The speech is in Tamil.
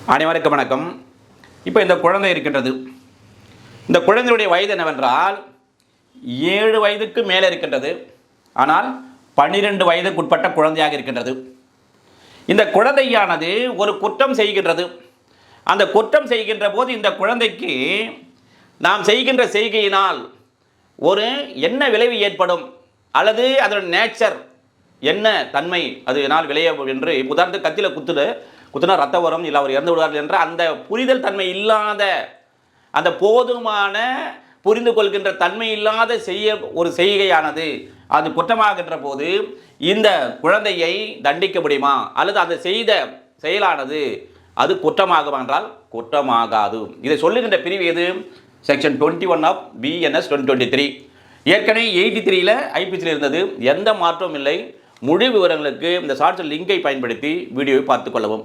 அனைவருக்கும் வணக்கம். இப்போ இந்த குழந்தை இருக்கின்றது. இந்த குழந்தையுடைய வயது என்னவென்றால் 7 வயதுக்கு மேலே இருக்கின்றது. ஆனால் 12 வயதுக்குட்பட்ட குழந்தையாக இருக்கின்றது. இந்த குழந்தையானது ஒரு குற்றம் செய்கின்றது. அந்த குற்றம் செய்கின்ற போது இந்த குழந்தைக்கு நாம் செய்கின்ற செய்கையினால் ஒரு என்ன விளைவு ஏற்படும் அல்லது அதோட நேச்சர் என்ன தன்மை அதனால் விளைய என்று உதாரணத்துக்கு கத்தியில் குத்துனா ரத்தம் வரும், இல்லை அவர் இறந்து விடுவார்கள் என்ற அந்த புரிதல் தன்மை இல்லாத, அந்த போதுமான புரிந்து கொள்கின்ற தன்மை இல்லாத ஒரு செய்கையானது அது குற்றமாகின்ற போது இந்த குழந்தையை தண்டிக்க முடியுமா அல்லது அந்த செய்த செயலானது அது குற்றமாகும் என்றால் குற்றமாகாது. இதை சொல்லுகின்ற பிரிவு எது? Section 21 of BNS 2023. ஏற்கனவே 83ல் ஐபிசியில் இருந்தது. எந்த மாற்றமும் இல்லை. முழு விவரங்களுக்கு இந்த ஷார்ட்ஸ் லிங்கை பயன்படுத்தி வீடியோவை பார்த்துக் கொள்ளவும்.